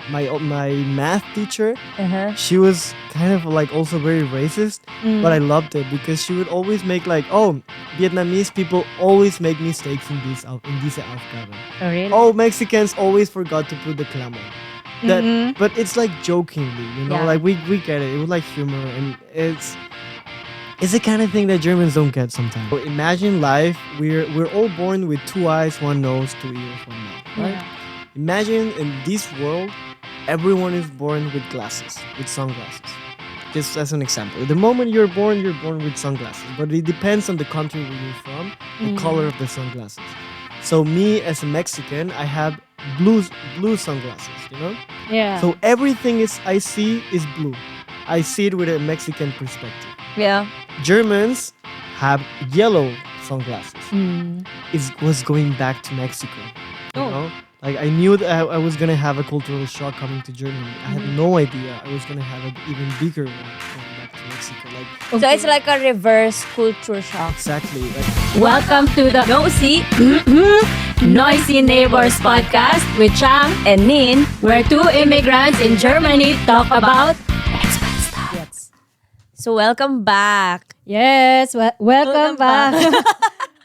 my math teacher, she was kind of like also very racist, but I loved it because she would always make like, oh, Vietnamese people always make mistakes in these Aufgaben. Oh, really? Oh, Mexicans always forgot to put the clam on. That, but it's like jokingly, Yeah. like we get it. It was like humor, and it's the kind of thing that Germans don't get sometimes. So imagine life. We're all born with 2 eyes, 1 nose, 2 ears, 1 mouth, right? Yeah. Imagine in this world, everyone is born with glasses, with sunglasses. Just as an example, the moment you're born with sunglasses. But it depends on the country where you're from, the color of the sunglasses. So me as a Mexican, I have blue sunglasses, Yeah. So everything I see is blue. I see it with a Mexican perspective. Yeah. Germans have yellow sunglasses. It was going back to Mexico. You know? Like I knew that I was gonna have a cultural shock coming to Germany. I had no idea I was gonna have an even bigger one going back to Mexico. Like So it's like a reverse culture shock. exactly. Like, Welcome to the Nosy Noisy Neighbors podcast with Chang And Nin, where two immigrants in Germany talk about expat stuff. yes. So welcome back. Yes, welcome Welcome back.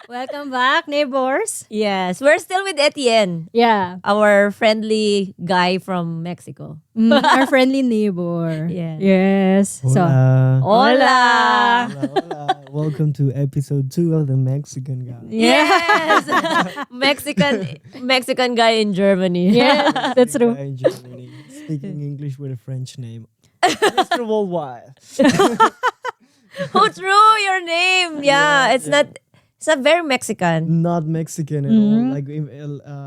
Welcome back, neighbors. Yes, we're still with Etienne, Yeah, our friendly guy from Mexico. our friendly neighbor. Yes. Yes. So, hola. Hola. Hola, hola. Welcome to episode 2 of the Mexican guy. Yes. Mexican guy in Germany. yeah, that's Guy true. in Germany, speaking English with a French name. Mr. Worldwide. Who drew your name? Yeah, it's not very Mexican. Not Mexican at all. Like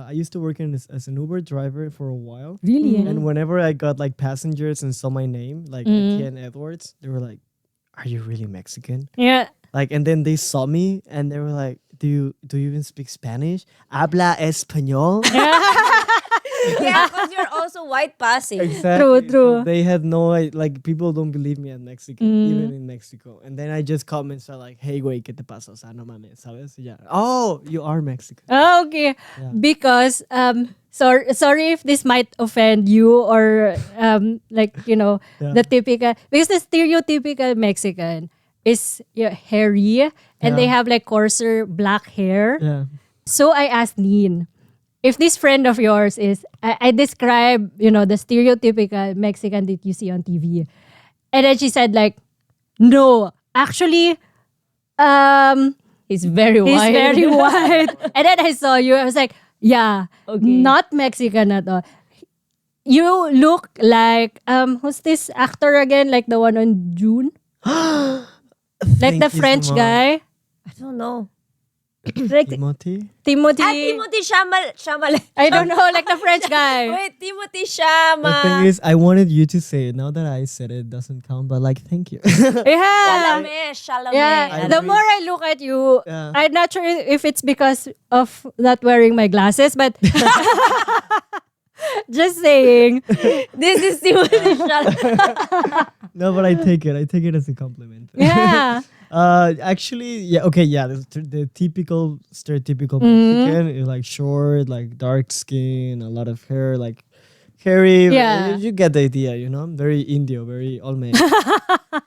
I used to work as an Uber driver for a while. Really? And whenever I got like passengers and saw my name, like Etienne Edwards, they were like, "Are you really Mexican?" Yeah. Like, and then they saw me and they were like, "Do you even speak Spanish? Habla español?" Yeah, because you're also white passing. Exactly. True. So they had like people don't believe me as Mexican, even in Mexico. And then I just come and start like, "Hey, güey, ¿qué te pasa? O sea, no mames, ¿sabes?" Yeah. Oh, you are Mexican. Oh, okay. Yeah. Because sorry if this might offend you or like Yeah. the typical, because the stereotypical Mexican is hairy and they Yeah. have like coarser black hair. Yeah. So I asked Neen if this friend of yours is I describe the stereotypical Mexican that you see on TV, and then she said like, no, actually He's very he's white. very white. And then I saw you. I was like, yeah, Okay. not Mexican at all. You look like who's this actor again? Like the one on June, like Thank the you so French much. guy, I don't know. like Timothy? Timothy. Timothy Chalamet. I don't know, like the French guy. Wait, Timothy The thing Chalamet. is, I wanted you to say it. Now that I said it, doesn't count. But like, thank you. Yeah. Chalamet. Yeah, I the really- more I look at you, Yeah. I'm not sure if it's because of not wearing my glasses, but just saying. This is Timothy Chalamet. No, but I take it. I take it as a compliment. Yeah. Actually, yeah, okay, yeah. The typical, stereotypical Mexican is like short, like dark skin, a lot of hair, like hairy. Yeah. You get the idea, Very Indio, very Olme.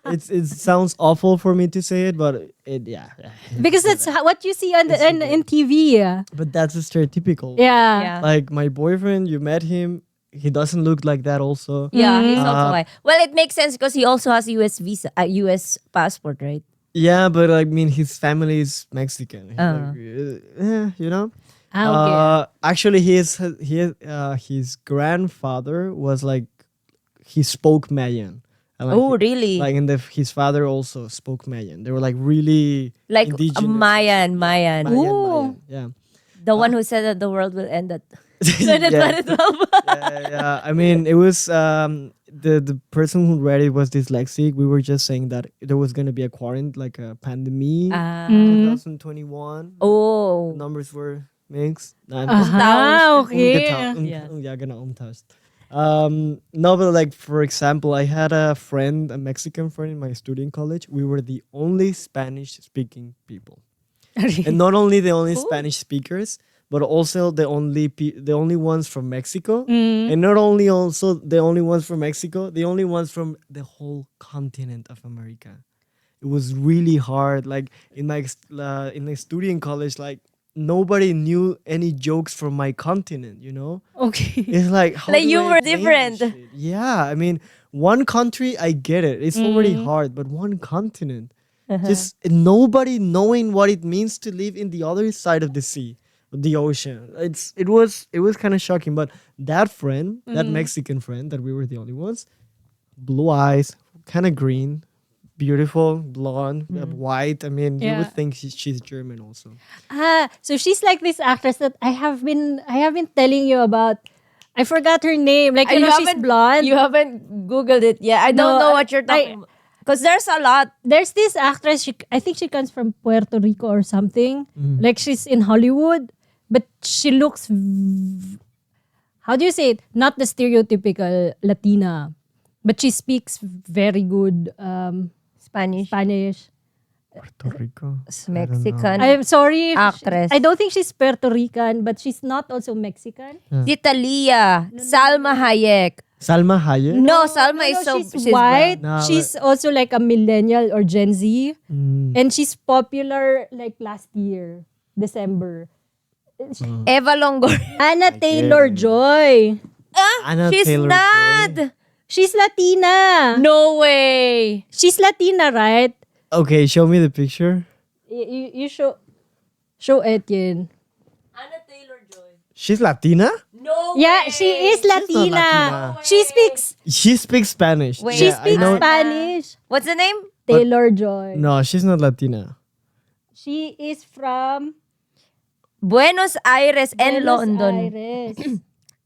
It sounds awful for me to say it, but yeah. Because that's what you see on in TV. But that's a stereotypical. Yeah. Yeah. Like my boyfriend, you met him. He doesn't look like that. Also. Yeah, he's also Uh, white. Well, it makes sense because he also has US visa, US passport, right? Yeah, but I mean, his family is Mexican. Okay. Actually, his grandfather was like he spoke Mayan. And, like, Oh, really? Like his father also spoke Mayan. They were like really Like a indigenous. Mayan. Mayan, Ooh. yeah. The one who said that the world will end at yeah. 2012. Yeah. I mean, it was the person who read it was dyslexic. We were just saying that there was gonna be a quarantine, like a pandemic, 2021. Oh. Numbers were mixed. Okay. Yeah. Yeah, genau, umtauscht. No, but like for example, I had a Mexican friend in my studying college. We were the only Spanish speaking people. And not only the only Spanish speakers, but also the only ones from Mexico, Mm. and not only also the only ones from Mexico, the only ones from the whole continent of America. It was really hard. Like in my studying college, like nobody knew any jokes from my continent. You know, Okay. it's like how Like do you I were explain this different. shit? Yeah, I mean, one country I get it. It's already Mm. hard, but one continent, just nobody knowing what it means to live in the other side of the sea, the ocean. It was kind of shocking. But that friend, that Mexican friend, that we were the only ones, blue eyes, kind of green, beautiful, blonde, white. I mean, you Yeah. would think she's German also. So she's like this actress that I have been telling you about. I forgot her name. Like, she's blonde. You haven't Googled it yet. I don't No, know what you're talking about. Because there's a lot. There's this actress, I think she comes from Puerto Rico or something. Like, she's in Hollywood, but she looks, how do you say it? Not the stereotypical Latina, but she speaks very good Spanish. Spanish. Puerto Rico. Mexican. I'm sorry. Actress. I don't think she's Puerto Rican, but she's not also Mexican. Italia. Salma Hayek. Salma Hayek. No, Salma is so she's white. No, She's also like a millennial or Gen Z. Mm. And she's popular like last year, December. Eva Longoria. Anna Taylor-Joy. Anna She's Taylor-Joy. not. She's Latina. No way. She's Latina, right? Okay, show me the picture. You show Etienne. Anna Taylor-Joy. She's Latina? No Yeah, way. she is not Latina. Latina. She speaks She speaks Spanish. Wait. she Yeah, I speaks know. Spanish. What's the name? Taylor-Joy. No, she's not Latina. She is from Buenos Aires and Buenos London. Aires.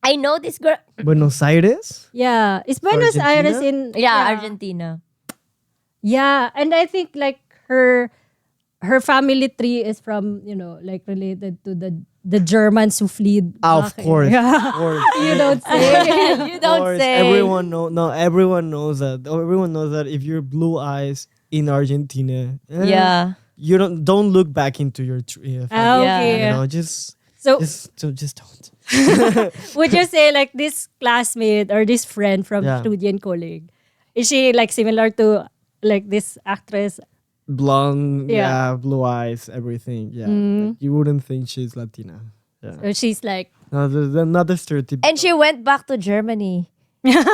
I know this girl. Buenos Aires? Yeah, it's Buenos Argentina? Aires in Yeah, Argentina. Yeah, and I think like her family tree is from, like related to the Germans who fled. Of course. Yeah. Of course. You don't say. You Of don't course. say. Everyone knows that. Everyone knows that if you're blue eyes in Argentina, Yeah. you don't look back into your tree. Okay. Yeah. Just So don't. would you say like this classmate or this friend from Yeah. student colleague, is she like similar to like this actress? Blonde, Yeah. yeah, blue eyes, everything. Yeah. Like, you wouldn't think she's Latina. Yeah. Or she's like, No, not the stereotype. And she went back to Germany. Yeah.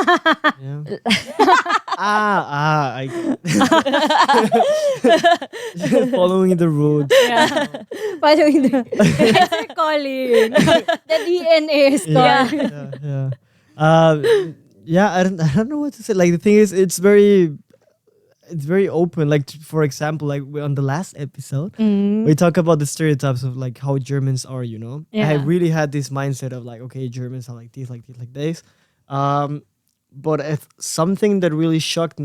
I following the road. following the it's her calling. The DNA is calling. Yeah. I don't know what to say. Like the thing is, it's very open. Like for example, like on the last episode, we talk about the stereotypes of like how Germans are. I Yeah. really had this mindset of like, okay, Germans are like this, like this, like this. But if something that really shocked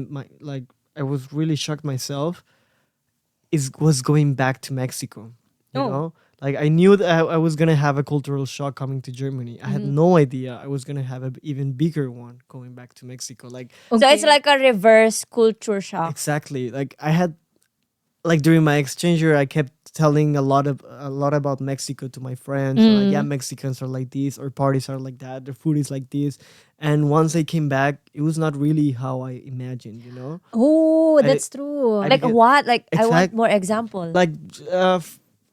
I was really shocked myself was going back to Mexico. You know, like I knew that I was gonna have a cultural shock coming to Germany. I had no idea I was gonna have an even bigger one going back to Mexico. Like So it's like a reverse culture shock. exactly, like I had, like during my exchange year, I kept telling a lot about Mexico to my friends. So, like, yeah, Mexicans are like this, or parties are like that, their food is like this. And once I came back, it was not really how I imagined. Oh, that's true. Like what? Like I want Exact- more example. Like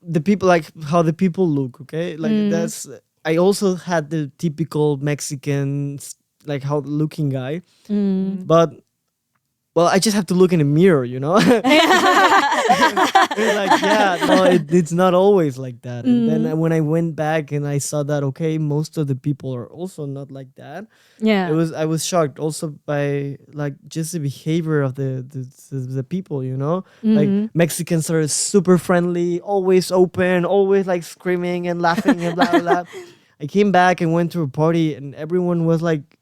the people, like how the people look. Okay, like that's. I also had the typical Mexican, like how looking guy, but. Well, I just have to look in the mirror, It's like, yeah, no, it's not always like that. And then when I went back and I saw that, okay, most of the people are also not like that. Yeah. I was shocked also by like just the behavior of the people, Like Mexicans are super friendly, always open, always like screaming and laughing and blah blah blah. I came back and went to a party and everyone was like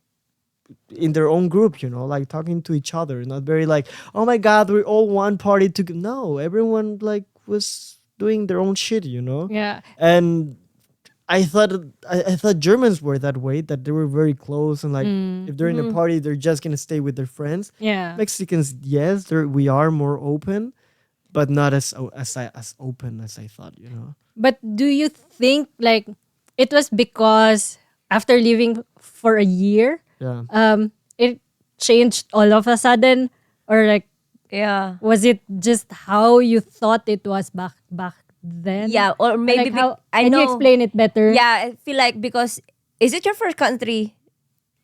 in their own group, like talking to each other, not very like, oh my god, we're all one party to no, everyone like was doing their own shit, Yeah. And I thought Germans were that way, that they were very close and like if they're in a party they're just gonna stay with their friends. Yeah. Mexicans, yes, we are more open, but not as open as I thought. But do you think like it was because after living for a year, Yeah. it changed all of a sudden, or like Yeah. was it just how you thought it was back then? Yeah, or maybe Like how I can you know. explain it better? Yeah, I feel like because is it your first country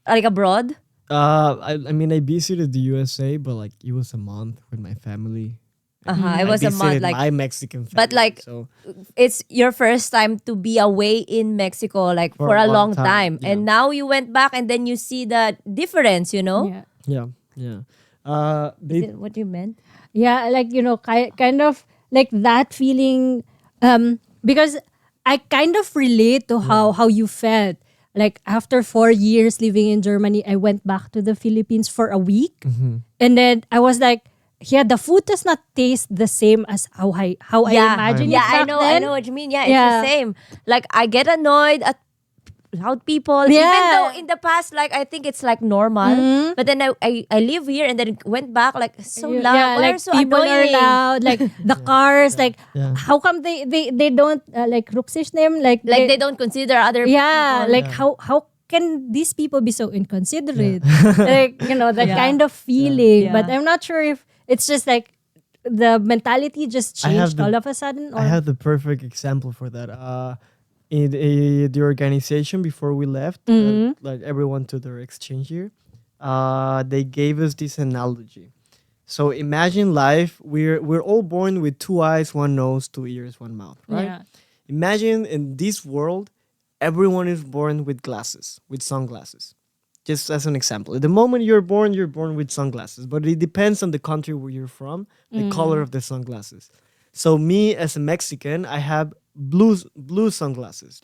like abroad? I mean, I visited the USA, but like it was a month with my family. It I was a month visited like my Mexican family. but like so it's your first time to be away in Mexico like for a long time. yeah. And now you went back and then you see the difference, Yeah. yeah, yeah. Is it what you meant? Yeah, like kind of like that feeling, because I kind of relate to how you felt. Like after 4 years living in Germany, I went back to the Philippines for a week, and then I was like, yeah, the food does not taste the same as how I imagine it Yeah, I back know, then. I know what you mean. Yeah, it's Yeah. the same. Like I get annoyed at loud people, even Yeah. though in the past, like I think it's like normal. But then I live here and then went back like so loud. Yeah, Why like are so people annoying? are loud, like the cars, like Yeah. how come they don't like Ruxish name Like they don't consider other yeah, people. like how can these people be so inconsiderate? Like that kind of feeling. Yeah. But I'm not sure if it's just like the mentality just I have changed the- all of a sudden. Or I have the perfect example for that. In the organization before we left, like everyone to their exchange year, they gave us this analogy. So imagine life. We're all born with 2 eyes, 1 nose, 2 ears, 1 mouth, right? Yeah. Imagine in this world, everyone is born with glasses, with sunglasses. Just as an example, the moment you're born with sunglasses, but it depends on the country where you're from, the color of the sunglasses. So me as a Mexican, I have blue sunglasses,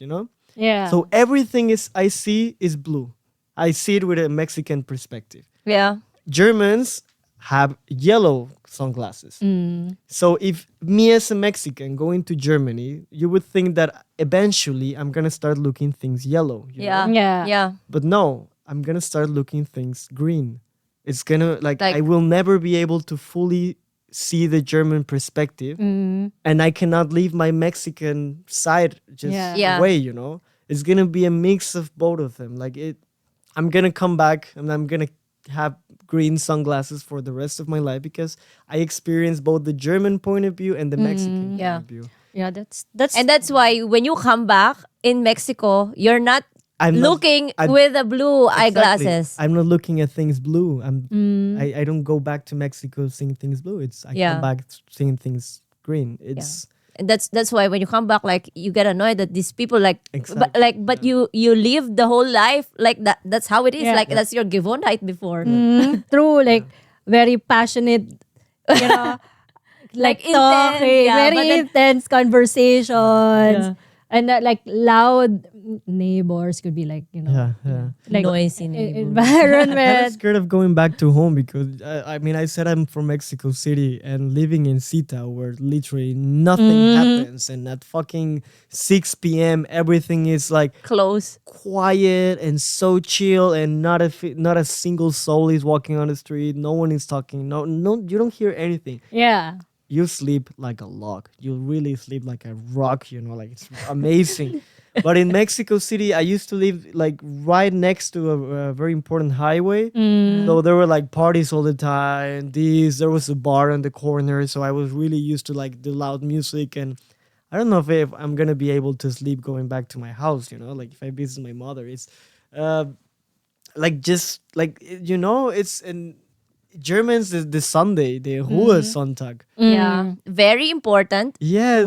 Yeah. So everything I see is blue. I see it with a Mexican perspective. Yeah. Germans have yellow sunglasses. So if me as a Mexican going to Germany, you would think that eventually I'm gonna start looking things yellow. you know? Yeah. Yeah. Yeah. But no, I'm gonna start looking things green. It's gonna Like- I will never be able to fully see the German perspective, and I cannot leave my Mexican side just Yeah. away. It's gonna be a mix of both of them. I'm gonna come back and I'm gonna have green sunglasses for the rest of my life because I experienced both the German point of view and the Mexican Yeah. point of view. Yeah, that's And that's why when you come back in Mexico, you're not I'm not- looking I'm- with the blue Exactly. eyeglasses. I'm not looking at things blue. I don't go back to Mexico seeing things blue. I Yeah. come back seeing things green. It's And that's why when you come back, like you get annoyed that these people Exactly. but you live the whole life like that. That's how it is. Yeah. Like that's your Gewohnheit before. true, like very passionate, you know, like intense, talking, yeah, very but then- intense conversations, and like loud neighbors could be like like Noisy neighbors. I'm environment. scared of going back to home because I said I'm from Mexico City and living in Cita where literally nothing happens, and at fucking 6 p.m. everything is like Close. quiet and so chill, and not a single soul is walking on the street. No one is talking. No, you don't hear anything. Yeah. You sleep like a log. You really sleep like a rock, like it's amazing. But in Mexico City, I used to live like right next to a very important highway. So there were like parties all the time. There was a bar on the corner. So I was really used to like the loud music. And I don't know if I'm going to be able to sleep going back to my house, like if I visit my mother. It's it's in Germans, the Sunday, the Ruhesonntag. Yeah. Very important. Yeah,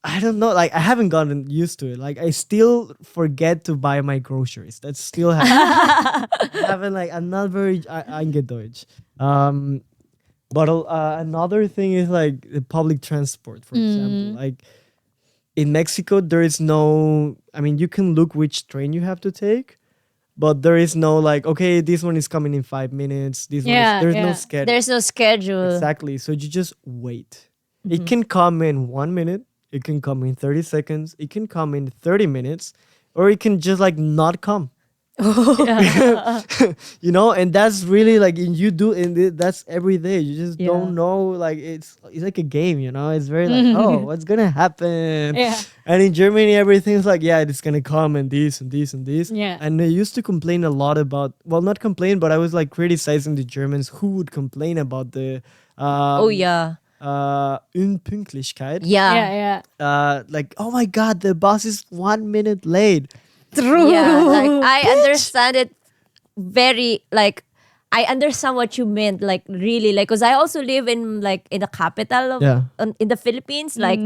I don't know. Like I haven't gotten used to it. Like I still forget to buy my groceries. That still happens. I haven't I'm not very Eingedeutsch. But another thing is like the public transport, for example. Like in Mexico, there is no. I mean, you can look which train you have to take, but there is no okay, this one is coming in 5 minutes. This Yeah, there's no yeah. schedule. There's no schedule. Exactly. So you just wait. It can come in 1 minute. It can come in 30 seconds. It can come in 30 minutes. Or it can just not come. You know, and that's really like you do that's every day. You just Yeah. don't know, like it's like a game, you know. It's very like, oh, what's gonna happen? Yeah. And in Germany, everything's like, yeah, it's gonna come and this and this and this. Yeah. And I used to complain a lot about, well, not complain, but I was like criticizing the Germans who would complain about the Oh yeah. Unpünktlichkeit. Yeah. Yeah, yeah. Like, oh my god, the bus is 1 minute late. True. Yeah, like I understand it very like I understand what you meant, like really, like because I also live in like in the capital of Yeah. in the Philippines. Like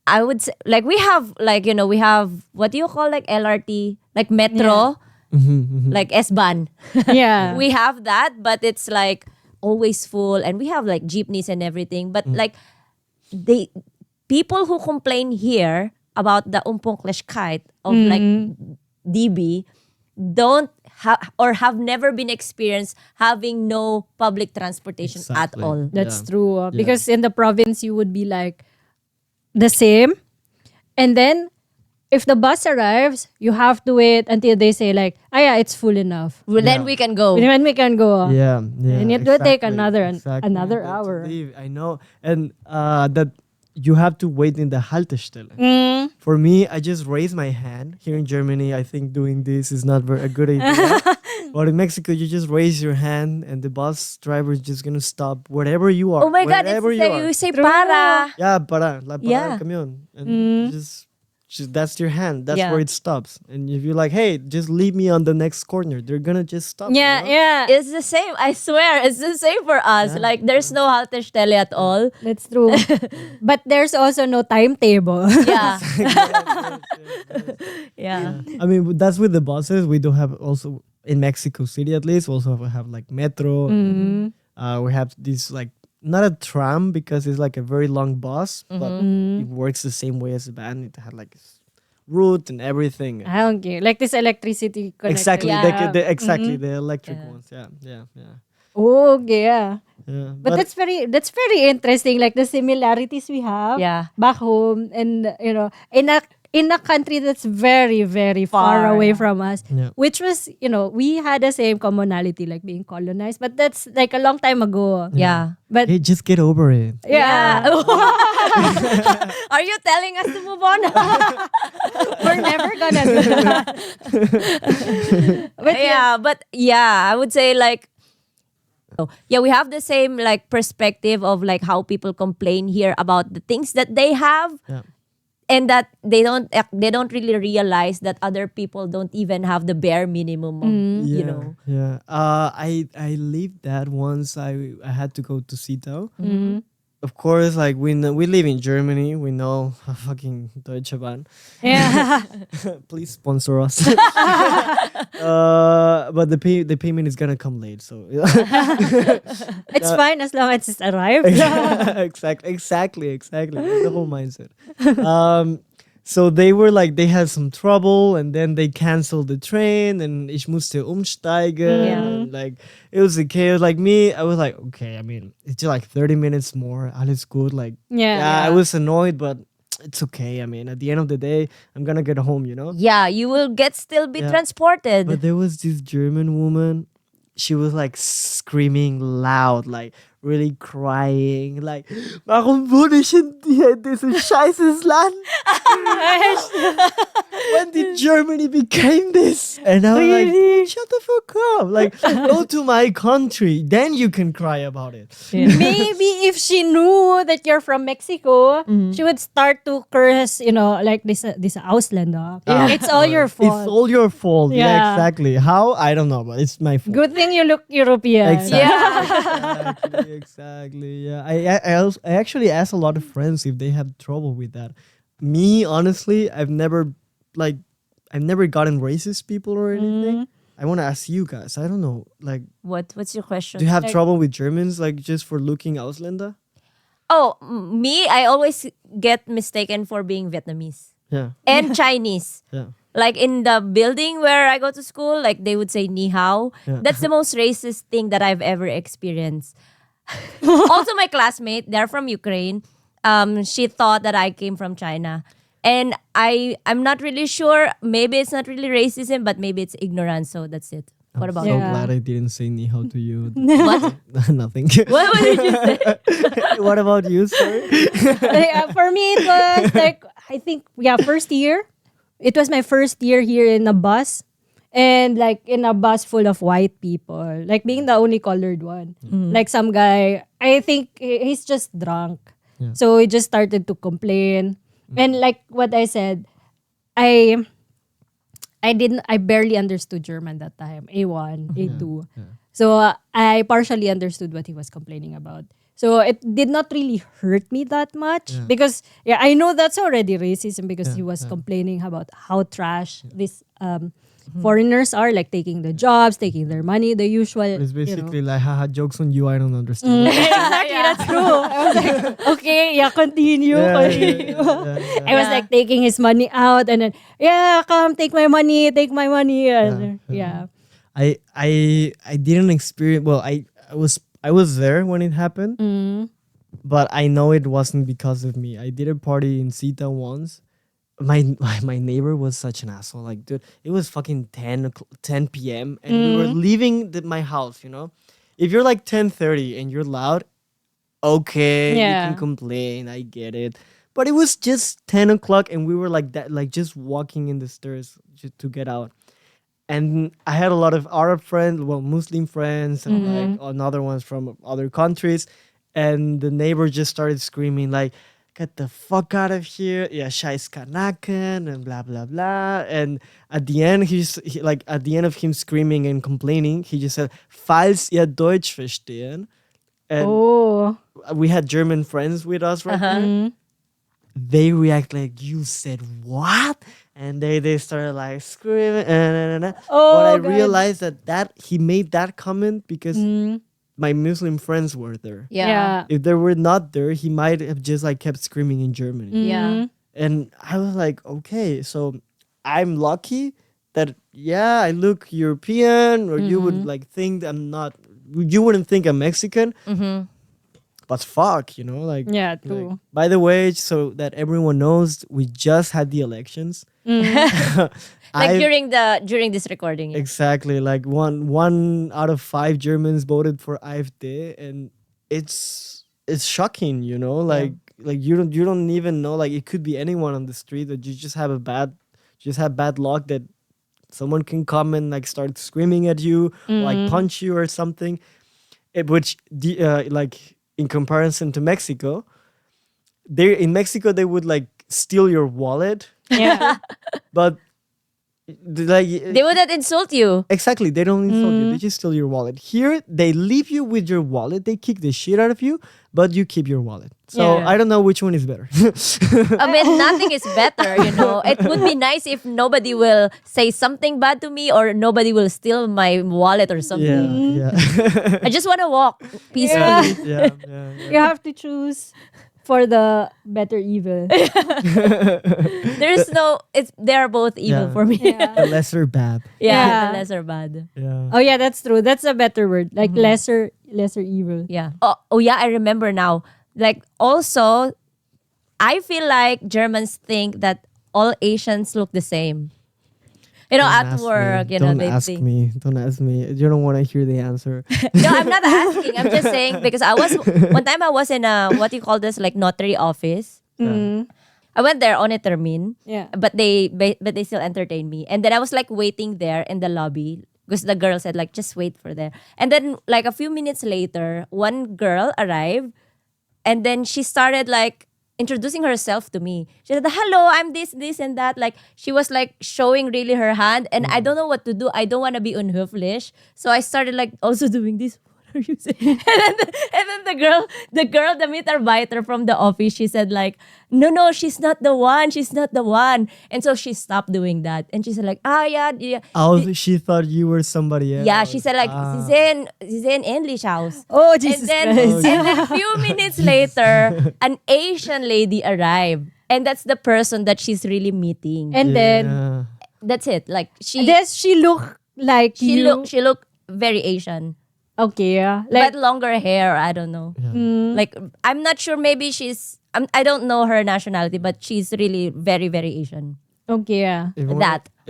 I would say, like we have like we have what do you call like LRT, like metro, like S-Bahn. Yeah. We have that, but it's like always full, and we have like jeepneys and everything. But like they people who complain here about the Unpünktlichkeit of like DB don't have or have never been experienced having no public transportation Exactly. at all. That's Yeah. true. Yeah. Because in the province, you would be like the same. And then if the bus arrives, you have to wait until they say like, ah yeah, it's full enough. Well, then Yeah. we can go. Then we can go. Yeah, yeah. And it will take exactly, another exactly. another You have to hour. leave, I know. And that you have to wait in the Haltestelle. Mm. For me, I just raise my hand. Here in Germany, I think doing this is not a good idea. But in Mexico, you just raise your hand and the bus driver is just going to stop wherever you are. Oh my God, it's wherever the you same. are. You say para. Yeah, para. La para Yeah. el camión. And just that's your hand. That's Yeah. where it stops. And if you're like, hey, just leave me on the next corner, they're going to just stop. Yeah, you know? yeah. It's the same. I swear, it's the same for us. Yeah. Like there's no Haltestelle at all. That's true. But there's also no timetable. Yeah. Yeah. I mean, that's with the buses. We do have also in Mexico City, at least, we also have like metro. We have this like not a tram because it's like a very long bus, but it works the same way as a van. It had like route and everything. I don't care. Like this electricity connected. Exactly, Yeah. exactly the electric Yeah. ones. Yeah. Okay, yeah. Yeah. But that's very interesting. Like the similarities we have Yeah. back home, and in a country that's very very far Far, away yeah. from us, Yeah. which was we had the same commonality, like being colonized, but that's like a long time ago. Yeah. But Hey, just get over it. yeah, Are you telling us to move on? we're never gonna do that. But But I would say like we have the same like perspective of like how people complain here about the things that they have, Yeah. and that they don't really realize that other people don't even have the bare minimum of, you know. Yeah. I lived that once. I had to go to Sito. Of course, like we live in Germany. We know fucking Deutsche Bahn. yeah. Please sponsor us. But the payment is gonna come late. So It's fine as long as it's arrived. exactly. That's the whole mindset. So they were like, they had some trouble and then they canceled the train and ich musste umsteigen. Yeah. And like, it was a chaos. Like me, I was like, okay, I mean, it's just like 30 minutes more. Alles good. Like, Yeah. I was annoyed, but it's okay. I mean, at the end of the day, I'm gonna get home, you know? Yeah, you will still be Yeah. transported. But there was this German woman. She was like screaming loud, like really crying, like, warum wohne ich in diesem scheißes Land? When did Germany became this? And I was like, shut the fuck up. Like, go to my country. Then you can cry about it. Maybe if she knew that you're from Mexico, she would start to curse, like this Ausländer. It's all your It's fault. all your fault. Yeah, Yeah. exactly. How? I don't know, but it's my fault. Good thing you look European. Exactly. Exactly. Yeah. I actually asked a lot of friends if they have trouble with that. Me, honestly, I've never gotten racist people or anything. I want to ask you guys. I don't know. Like, What's your question? do you have Like- trouble with Germans, like just for looking Ausländer? Oh, me, I always get mistaken for being Vietnamese Yeah. and Chinese. Yeah. Like in the building where I go to school, like they would say ni hao. Yeah. That's the most racist thing that I've ever experienced. Also, my classmate, they're from Ukraine. She thought that I came from China. And I'm not really sure. Maybe it's not really racism, but maybe it's ignorance. So that's it. What about so you? Yeah. glad I didn't say ni hao to you. What? Nothing. What did you say? What about you, sir? For me, it was like, I think, first year. It was my first year here in a bus. And like in a bus full of white people. Like being the only colored one. Like some guy, I think he's just drunk. Yeah. So he just started to complain. And like what I said, I barely understood German that time. A1, A2. So I partially understood what he was complaining about. So it did not really hurt me that much because I know that's already racism because he was complaining about how trash these foreigners are, like taking the jobs, taking their money, the usual. It's basically like, haha, jokes on you. I don't understand. Exactly, that's true. I was like, okay, continue. Continue. I was like taking his money out and then, come take my money. And, I didn't experience. Well, I was there when it happened, but I know it wasn't because of me. I did a party in Sita once. My neighbor was such an asshole. Like, dude, it was fucking 10 p.m. and we were leaving my house. You know, if you're like 10:30 and you're loud, okay, you can complain. I get it. But it was just 10 o'clock and we were like that, like just walking in the stairs just to get out. And I had a lot of Arab friends, well, Muslim friends, and like another ones from other countries. And the neighbor just started screaming like, "Get the fuck out of here! Yeah, scheiß Kanaken," and blah blah blah. And at the end, at the end of him screaming and complaining, he just said, "Falls ihr Deutsch verstehen." And we had German friends with us right there. They react like, "You said what?" And they started like screaming. But I realized that he made that comment because my Muslim friends were there. Yeah. If they were not there, he might have just like kept screaming in German. Yeah. And I was like, okay, so I'm lucky that I look European, or you would like think I'm not. You wouldn't think I'm Mexican. But fuck, you know, like. Yeah, true. Like, by the way, so that everyone knows, we just had the elections. Like during this recording. Yeah. Exactly, like one out of 5 Germans voted for AfD, and it's shocking, you know, like you don't even know, like it could be anyone on the street, that you just have bad luck that someone can come and like start screaming at you, like punch you or something. Like in comparison to Mexico, in Mexico they would like steal your wallet. Yeah. But like They wouldn't insult you. exactly, they don't insult you. They just steal your wallet. Here, they leave you with your wallet. They kick the shit out of you, but you keep your wallet. So Yeah. I don't know which one is better. I mean, nothing is better, you know. It would be nice if nobody will say something bad to me or nobody will steal my wallet or something. Yeah. I just want to walk peacefully. Yeah. You have to choose for the better evil. They're both evil Yeah. for me. The lesser bad. Yeah. The lesser bad. Yeah. Oh yeah, that's true. That's a better word. Like lesser evil. Yeah. Oh yeah, I remember now. Like also, I feel like Germans think that all Asians look the same. You know, Don't at ask work, me. you know, Don't they ask think. me. Don't ask me. You don't want to hear the answer. No, I'm not asking. I'm just saying because one time I was in a what do you call this, like notary office. I went there on a termin. Yeah. But they still entertained me. And then I was like waiting there in the lobby because the girl said like just wait for there. And then like a few minutes later, one girl arrived and then she started like introducing herself to me. She said, "Hello, I'm this and that." Like she was like showing really her hand and I don't know what to do. I don't want to be unhöflich. So I started like also doing this. What are you saying? And then the girl, the Mitarbeiter from the office, she said like, no, she's not the one. And so she stopped doing that. And she said like, yeah. Oh, she thought you were somebody else. Yeah, she said like, she's in English house. Oh Jesus And Christ. then a few minutes later, an Asian lady arrived. And that's the person that she's really meeting. And then That's it. Like does she look like she you? looked very Asian. Okay, yeah. But longer hair, I don't know. Like I'm not sure. Maybe I don't know her nationality, but she's really very very Asian. Okay, yeah. If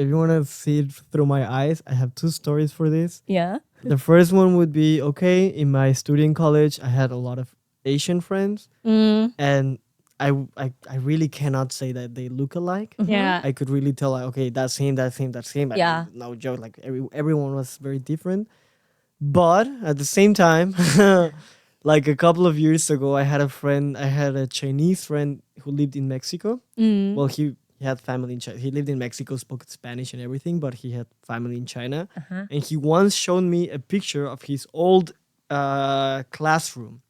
you wanna see it through my eyes, I have two stories for this. Yeah. The first one would be okay. In my studying college, I had a lot of Asian friends, and I really cannot say that they look alike. Yeah. I could really tell like okay, that's him, that's him, that's him. Yeah. No joke. Like everyone was very different. But at the same time, like a couple of years ago, I had a Chinese friend who lived in Mexico. Well, he had family in China. He lived in Mexico, spoke Spanish and everything, but he had family in China. And he once showed me a picture of his old classroom.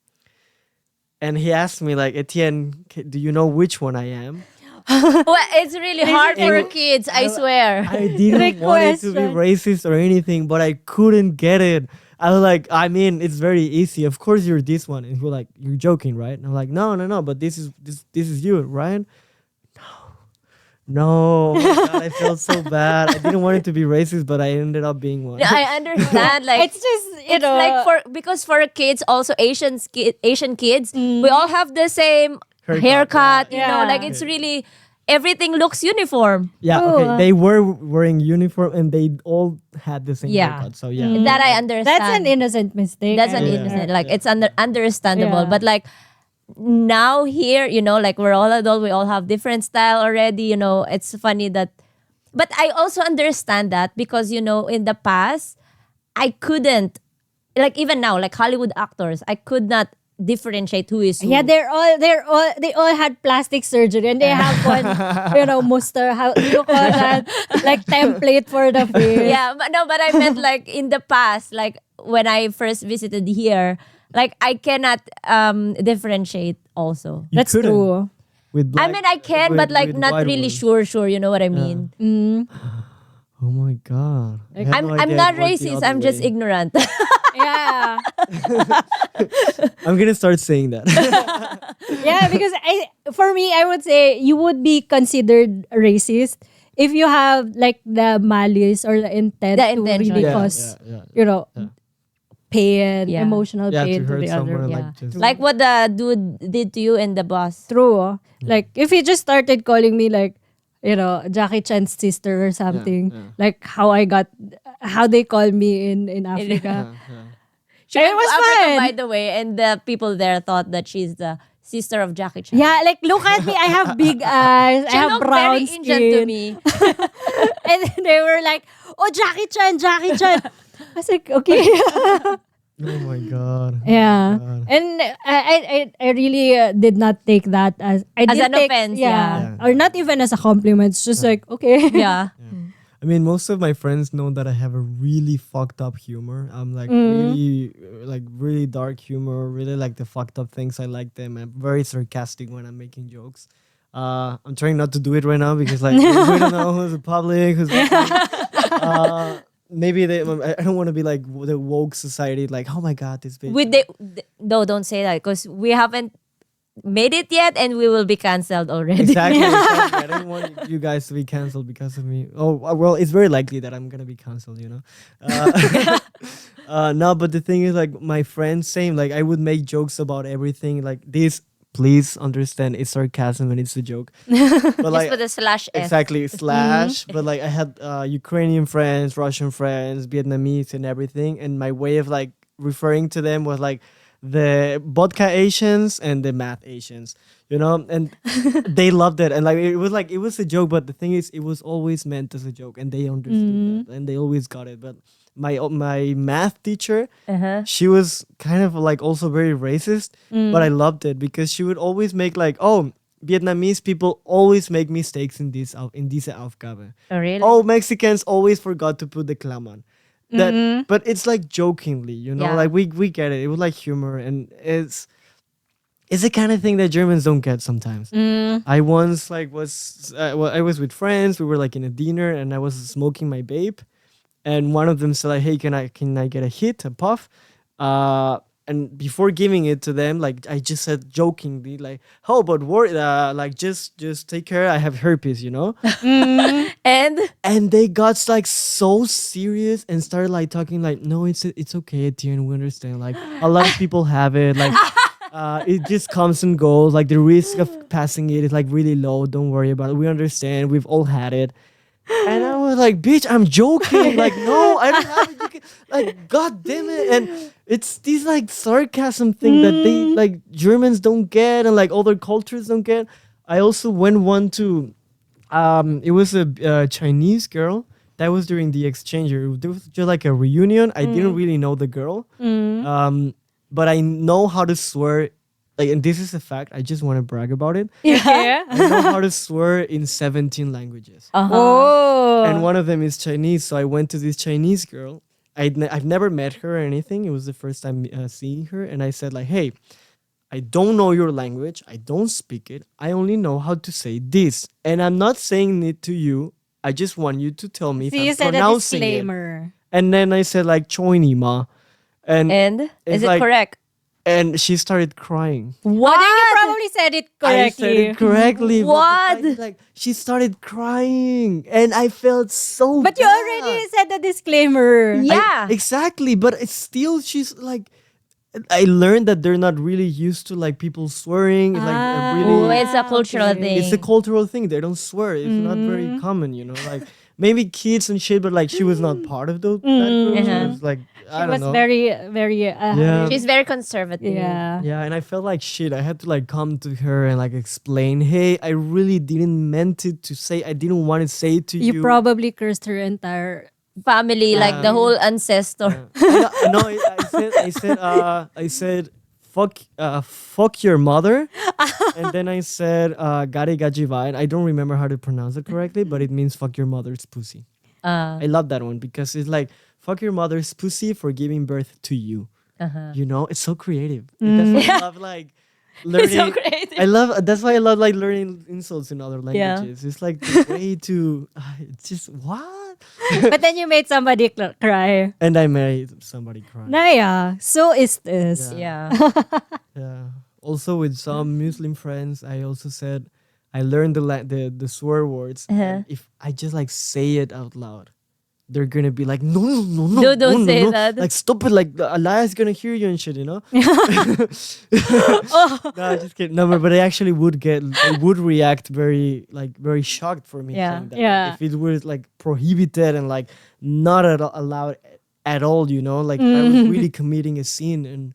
And he asked me like, Etienne, do you know which one I am? Well, it's really hard for kids. I swear. I didn't want it to be racist or anything, but I couldn't get it. I was like, I mean, it's very easy. Of course, you're this one. And he was like, you're joking, right? And I'm like, no. But this is you, Ryan. No. Oh my God, I felt so bad. I didn't want it to be racist, but I ended up being one. I understand. Like It's just, you it's know, like because for kids, also Asian kids, we all have the same haircut. You know, Yeah. like it's really everything looks uniform. Yeah, okay. They were wearing uniform and they all had the same Yeah. haircut. So yeah. That I understand. that's an innocent mistake. That's an I- innocent. Like it's understandable. Yeah. But like now here, you know, like we're all adult, we all have different style already. You know, it's funny that. But I also understand that because you know in the past I couldn't, like even now, like Hollywood actors, I could not differentiate who is who. Yeah, they all had plastic surgery and they have one, you know, muster, how you call that, like template for the face. Yeah, but no, but I meant like in the past, like when I first visited here, like I cannot differentiate also. You That's couldn't. true. With I black- mean I can, with- but like with not white really ones. sure, you know what I mean? Oh my God. I had I'm no I'm idea not it worked the racist, other I'm just way. ignorant. Yeah. I'm gonna start saying that. Yeah, because for me, I would say you would be considered racist if you have like the malice or the intent The to intention. really Yeah, cause, yeah. you know, pain, Yeah. emotional Yeah, pain to to hurt the someone other. Yeah. like just Like what the dude did to you in the bus. True. Like if he just started calling me like, you know, Jackie Chan's sister or something, yeah. like how they call me in Africa. She It went was to Africa, fun. by the way, and the people there thought that she's the sister of Jackie Chan. Yeah, like look at me. I have big eyes. She I have looked brown very skin. Indian to me. And they were like, "Oh, Jackie Chan, Jackie Chan." I was like, "Okay." Oh my God. Yeah, God. and I really did not take that as As did an take, offense, yeah, yeah. or not even as a compliment. It's just like okay, Yeah. I mean, most of my friends know that I have a really fucked up humor. I'm like really dark humor, really like the fucked up things. I like them. I'm very sarcastic when I'm making jokes. I'm trying not to do it right now because like we don't know who's the public, maybe I don't want to be like the woke society, like oh my God, this bitch. No, don't say that because we haven't made it yet and we will be cancelled already. Exactly. I don't want you guys to be canceled because of me. Oh, well, it's very likely that I'm gonna be canceled, you know. No, but the thing is, like, my friends, same. Like, I would make jokes about everything. Like this, please understand, it's sarcasm and it's a joke. But Just put a slash S. exactly slash. But like, I had Ukrainian friends, Russian friends, Vietnamese, and everything. And my way of like referring to them was like the vodka Asians and the math Asians, you know, and they loved it. And like it was a joke, but the thing is, it was always meant as a joke, and they understood that, and they always got it. But my math teacher, she was kind of like also very racist, but I loved it because she would always make like, oh, Vietnamese people always make mistakes in this Aufgabe. Oh, really? Oh, Mexicans always forgot to put the clam. That, but it's like jokingly, you know, Yeah. like we get it. It was like humor, and it's the kind of thing that Germans don't get sometimes. I once like I was with friends. We were like in a dinner, and I was smoking my vape, and one of them said like, "Hey, can I get a hit, a puff?" and before giving it to them, like I just said jokingly, like, "How about worry? Like just take care. I have herpes, you know." And And they got like so serious and started like talking like, "No, it's okay, Etienne. We understand. Like a lot of people have it. Like it just comes and goes. Like the risk of passing it is like really low. Don't worry about it. We understand. We've all had it." And I was like, "Bitch, I'm joking. Like, no, I don't have it. You like, god damn it." And it's these like sarcasm thing that they like Germans don't get and like other cultures don't get. I also went one to it was a Chinese girl that was during the exchange year. There was just like a reunion. I didn't really know the girl. But I know how to swear. Like, and this is a fact. I just want to brag about it. Yeah. I know how to swear in 17 languages. Oh. And one of them is Chinese. So I went to this Chinese girl. I've never met her or anything. It was the first time seeing her. And I said like, "Hey, I don't know your language. I don't speak it. I only know how to say this. And I'm not saying it to you. I just want you to tell me So if you I'm said a pronouncing it." disclaimer. And then I said like, "Choini ma." And is it's it like- correct? and she started crying. What? I think you probably said it I said correctly. it correctly. but What? like she started crying, and I felt so. But you bad. already said the disclaimer. Yeah. Exactly, but it's still she's like. I learned that they're not really used to like people swearing. Like Ah. really, Oh, it's a cultural okay. thing. it's a cultural thing. They don't swear. It's not very common, you know. Like maybe kids and shit, but like she was not part of that group. She Uh-huh. was like I She don't was know. very, very. Yeah. She's very conservative. Yeah. Yeah, and I felt like shit. I had to like come to her and like explain, "Hey, I really didn't meant it to say. I didn't want to say it to you." You probably cursed her entire. Family, like the whole ancestor. No, I said, fuck your mother, and then I said, gari gajiva, and I don't remember how to pronounce it correctly, but it means fuck your mother's pussy. I love that one because it's like fuck your mother's pussy for giving birth to you. You know, it's so creative. That's why I love like learning. so creative. I love that's why I love like learning insults in other languages. It's like the way to. It's just what. But then you made somebody cry. And I made somebody cry. Naya, so is this. Yeah. Yeah. Also with some Muslim friends, I also said I learned the swear words. And if I just like say it out loud, they're gonna be like, no, No, don't say that. Like stop it, like Allah is gonna hear you and shit, you know? No, just kidding. No, but I actually would react very shocked for me Yeah. saying that. Yeah. If it was like prohibited and like not allowed at all, you know? Like I was really committing a sin. And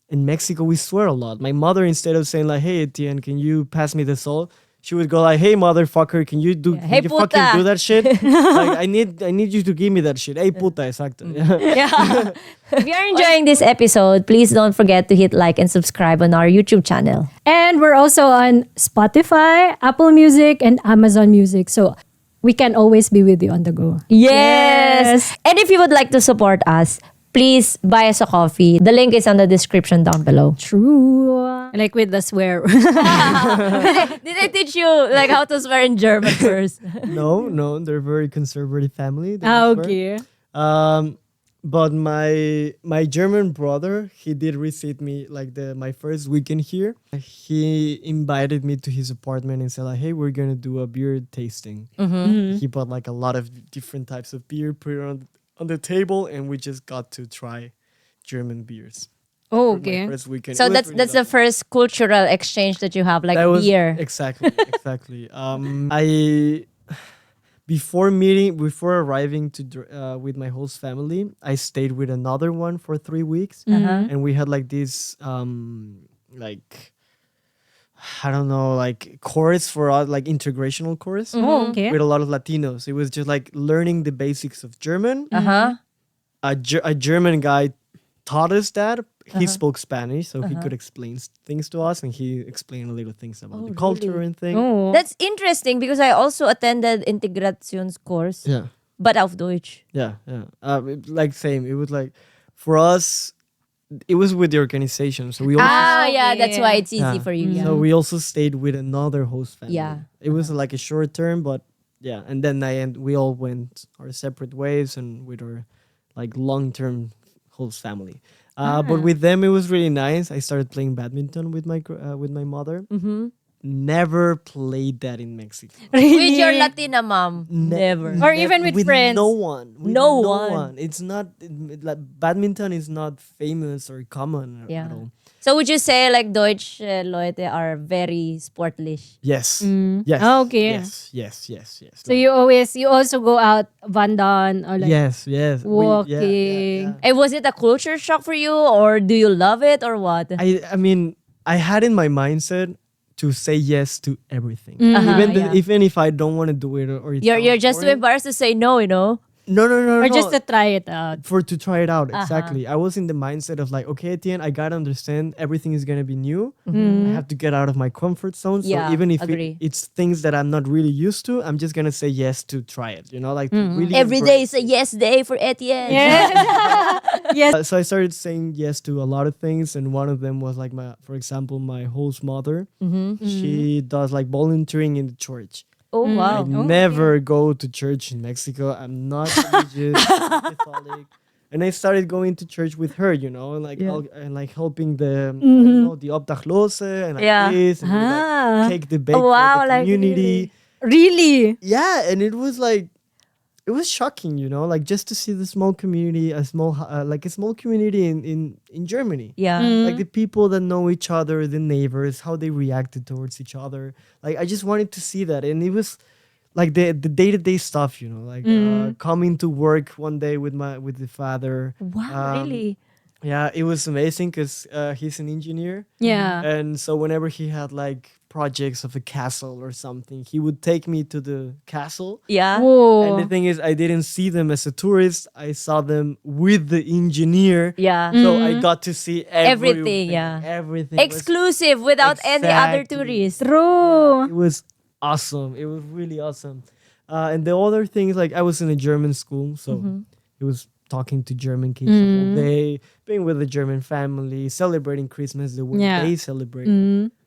in Mexico we swear a lot. My mother, instead of saying like, "Hey Etienne, can you pass me the salt?" she would go like, "Hey motherfucker, can you do Hey, can you fucking puta." do that shit? Like I need you to give me that shit. Hey puta, exacto. Yeah. Yeah. If you're enjoying this episode, please don't forget to hit like and subscribe on our YouTube channel. And we're also on Spotify, Apple Music, and Amazon Music. So we can always be with you on the go. Yes. And if you would like to support us, please buy us a coffee. The link is on the description down below. True. Like with the swear. Did I teach you like how to swear in German first? No, they're very conservative family. They don't swear. Okay. But my German brother, he did visit me like my first weekend here. He invited me to his apartment and said like, "Hey, we're gonna do a beer tasting." He bought like a lot of different types of beer, put it on the table, and we just got to try German beers. Oh, for my okay. first weekend. So It was that's really the lovely. first cultural exchange that you have, like That was beer. exactly. I before arriving to with my host family, I stayed with another one for 3 weeks, and we had like this like I don't know, like course for us, like integrational course Oh, okay. with a lot of Latinos. It was just like learning the basics of German. A German guy taught us that. He spoke Spanish, so he could explain things to us, and he explained a little things about the culture and things. Oh. That's interesting because I also attended Integrations course, Yeah, but auf Deutsch. yeah. Like same. It was like for us, it was with the organization, so we also Yeah, that's why it's easy Yeah. for you. Yeah. so we also stayed with another host family. Yeah. It was like a short term, but yeah, and then we all went our separate ways and with our like long term host family. But with them, it was really nice. I started playing badminton with my mother. Never played that in Mexico. With your Latina mom. Never. Or even with friends. No one. With No no one. one. It's not like badminton is not famous or common Yeah. at all. So would you say like Deutsch Leute are very sportlich? Yes. Yes. Okay. Yes. So you also go out Vandan or like Yes. walking. And was it a culture shock for you, or do you love it, or what? I mean, I had in my mindset to say yes to everything, Yeah. even if I don't want to do it or it You're sounds just too boring. embarrassed to say no, you know? No. Or just to try it out. to try it out. Exactly. I was in the mindset of like, okay, Etienne, I gotta understand everything is gonna be new. I have to get out of my comfort zone. So Yeah, even if agree. it's things that I'm not really used to, I'm just gonna say yes to try it. You know, like to really Every day embrace is a yes day for Etienne. Yes. So I started saying yes to a lot of things, and one of them was like for example, my host mother. She does like volunteering in the church. Oh, wow. I never go to church in Mexico. I'm not religious, I'm not Catholic. And I started going to church with her, you know, and like and like helping the I don't know, the Obdachlose and like Yeah. this, and we, Ah. like take the bake Oh, wow, for the like, community. Really? Yeah, and it was like it was shocking, you know, like just to see the small community, a small community in Germany. Yeah. Like the people that know each other, the neighbors, how they reacted towards each other. Like I just wanted to see that, and it was like the day-to-day stuff, you know, like coming to work one day with the father. Wow, really? Yeah, it was amazing because he's an engineer. Yeah. And so whenever he had like projects of a castle or something, he would take me to the castle. Yeah. And the Whoa. thing is, I didn't see them as a tourist. I saw them with the engineer. Yeah. So I got to see everything. yeah. Everything. was- Exclusive without any other Exactly. tourists. True. It was awesome. It was really awesome. And the other thing is, like, I was in a German school, so it was talking to German kids the whole day, being with a German family, celebrating Christmas the way Yeah. they celebrate.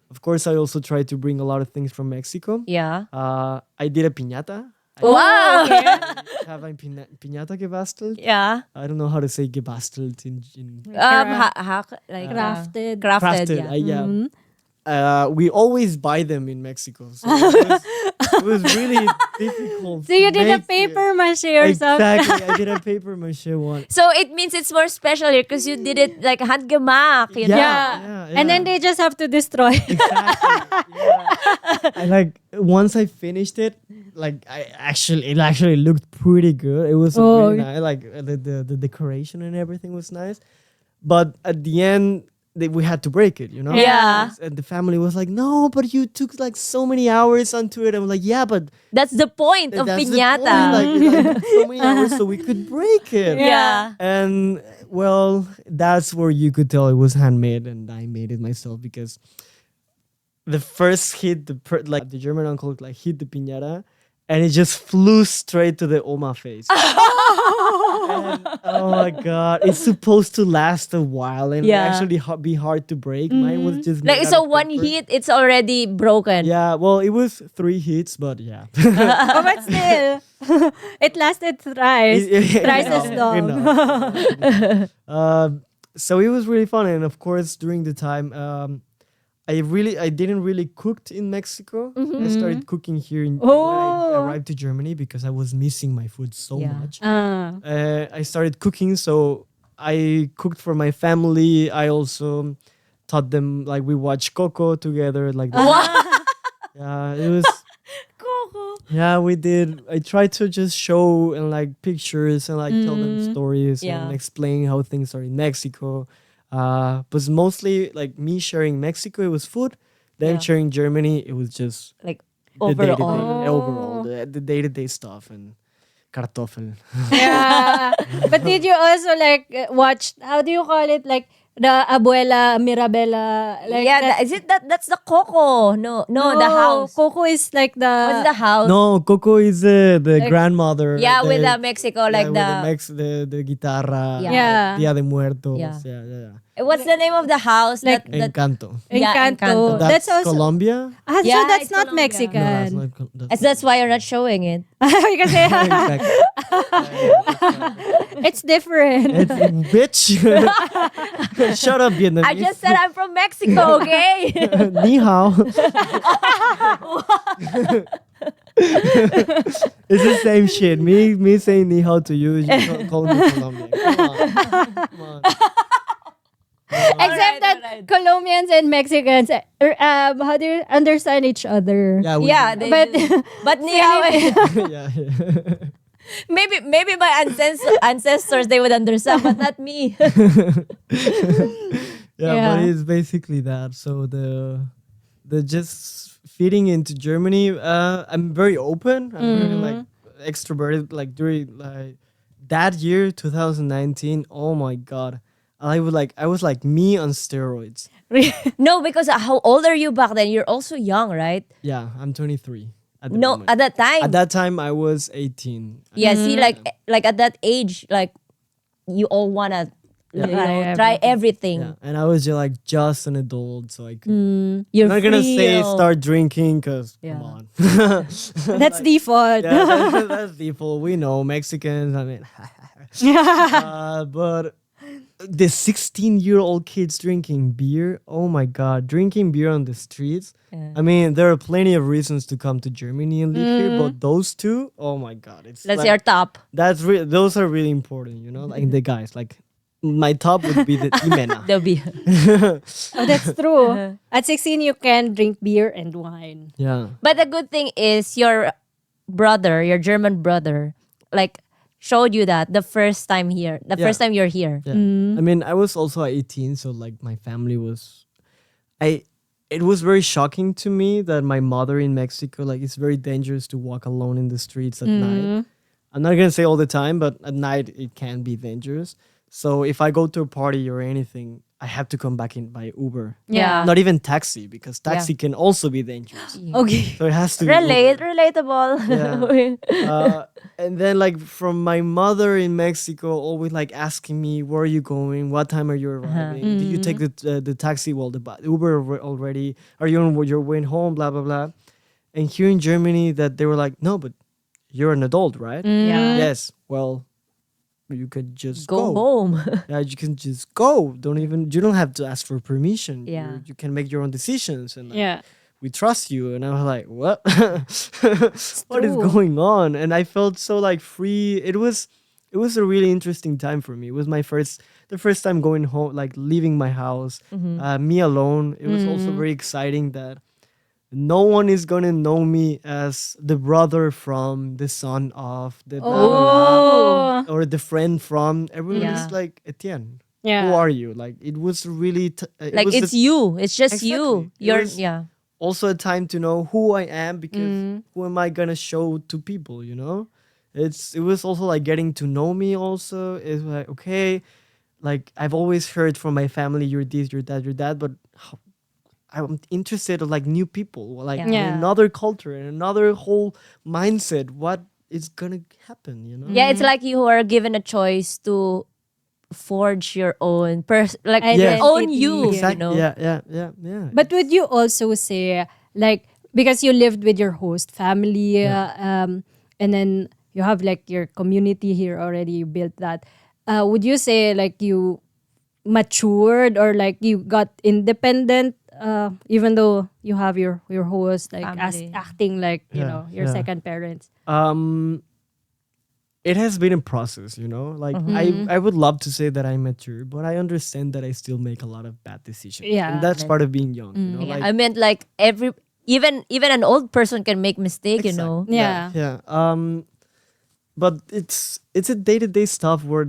Of course, I also tried to bring a lot of things from Mexico. Yeah. I did a piñata. Wow. Have a piñata gebastelt. Yeah. I don't know how to say gebastelt in Like Crafted. crafted. Yeah. We always buy them in Mexico, so it was really difficult. So you to did a make paper mache or something. Exactly, I did a paper mache one. So it means it's more special here because you did it like handgemak, you know? Yeah. And then they just have to destroy. Exactly. Yeah. And like once I finished it, like it actually looked pretty good. It was really nice. Like the decoration and everything was nice, but at the end we had to break it. You know. Yeah. And the family was like, "No, but you took like so many hours onto it." I was like, "Yeah, but That's the point of that's the piñata. point. Like I took so many hours so we could break it." Yeah. And well, that's where you could tell it was handmade, and I made it myself because the first hit, the German uncle like hit the piñata, and it just flew straight to the Oma face. And, oh my god! It's supposed to last a while and Yeah. actually be hard to break. Mine was just made Like out so of one paper. hit, it's already broken. Yeah, well, it was 3 hits, but yeah. Oh, but still, it lasted thrice. Thrice as long. So it was really fun, and of course during the time, I didn't really cooked in Mexico. I started cooking here when I arrived to Germany because I was missing my food so Yeah. much. Ah. I started cooking, so I cooked for my family. I also taught them, like, we watched Coco together, like yeah, it was. Yeah, we did. I tried to just show and like pictures and like tell them stories Yeah. and explain how things are in Mexico. But mostly like me sharing Mexico, it was food. Then Yeah. sharing Germany, it was just Like the day-to-day, overall. the day-to-day stuff and kartoffel. Yeah. But did you also like watch, how do you call it? Like the Abuela Mirabella? Like Yeah, that- is it that's the Coco? No, the house. Coco is like What's the house? No, Coco is the grandmother. Yeah, with the Mexico, like with the guitarra, Yeah. Yeah. Dia de Muertos. Yeah. Yeah. What's the name of the house? Like that Encanto. Yeah, Encanto. Encanto. That's also Colombia. so Yeah, that's it's not Colombia. No, that's Mexican. not. that's why you're not showing it. Because exactly. it's different. It's bitch. Shut up, Vietnamese. I just said I'm from Mexico, okay? Ni hao. It's the same shit. Me saying ni hao to you, you call me Colombian. Come on. Except that Colombians and Mexicans, how do you understand each other? Yeah, we, Yeah, But but ni hao, yeah. maybe my ancestors they would understand, but not me. Yeah. But it's basically that. So the just fitting into Germany, I'm very open. I'm very like extroverted. Like during like that year, 2019. Oh my god, I was like me on steroids. No, because how old are you back then? You're also young, right? Yeah, I'm 23 at the No, moment. at that time. At that time, I was 18. Yeah, see, like at that age, like you all wanna try everything. Yeah, and I was just an adult, so I could. You're I'm not gonna free, say you know. start drinking, cause Yeah. come on. That's default. Yeah, that's people. We know Mexicans. I mean, but the 16-year-old kids drinking beer. Oh my god, drinking beer on the streets. Yeah. I mean, there are plenty of reasons to come to Germany and live here, but those two, oh my god, it's That's like, your top. those are really important. You know, like the guys. Like my top would be the Imena. There'll be Oh, that's true. At 16, you can drink beer and wine. Yeah. But the good thing is your brother, your German brother, like showed you that the first time here, the Yeah. first time you're here. Yeah. I mean, I was also 18, so like my family was it was very shocking to me that my mother in Mexico, like it's very dangerous to walk alone in the streets at night. I'm not gonna say all the time, but at night it can be dangerous. So if I go to a party or anything, I have to come back in by Uber. Yeah. Not even taxi, because taxi can also be dangerous. Okay. So it has to be Relatable. Yeah. And then like from my mother in Mexico, always like asking me, where are you going? What time are you arriving? Do you take the taxi? Well, the Uber already. Are you on your way home? Blah, blah, blah. And here in Germany that they were like, no, but you're an adult, right? Yeah. Yes. Well, you could just Go go. home. Yeah, you can just go. You don't have to ask for permission. Yeah. You can make your own decisions. And like, Yeah. we trust you. And I was like, what? What is true. going on? And I felt so like free. It was a really interesting time for me. It was the first time going home, like leaving my house, me alone. It was also very exciting that no one is gonna know me as the brother from, the son of, the blah, blah, blah, or the friend from. Everyone Yeah. is like, Etienne, Yeah. who are you? Like it was really Like it's you. It's just you. Exactly. It You're was- yeah. also a time to know who I am, because who am I gonna show to people, you know? It was also like getting to know me also. It's like, okay, like I've always heard from my family, you're this, you're that, but I'm interested in like new people, like in Yeah. another culture and another whole mindset. What is gonna happen, you know? Yeah, it's like you are given a choice to forge your own like Identity. own you, Exactly. you know. Yeah. But would you also say, like, because you lived with your host family, and then you have like your community here already, you built that. Would you say like you matured or like you got independent, even though you have your host, like Family. acting like you Yeah, know your yeah. second parents? It has been a process, you know. Like I would love to say that I'm mature, but I understand that I still make a lot of bad decisions. Yeah. And that's part of being young, you know. Yeah, Like I meant like even an old person can make mistake, you know. Yeah. Yeah. But it's a day-to-day stuff where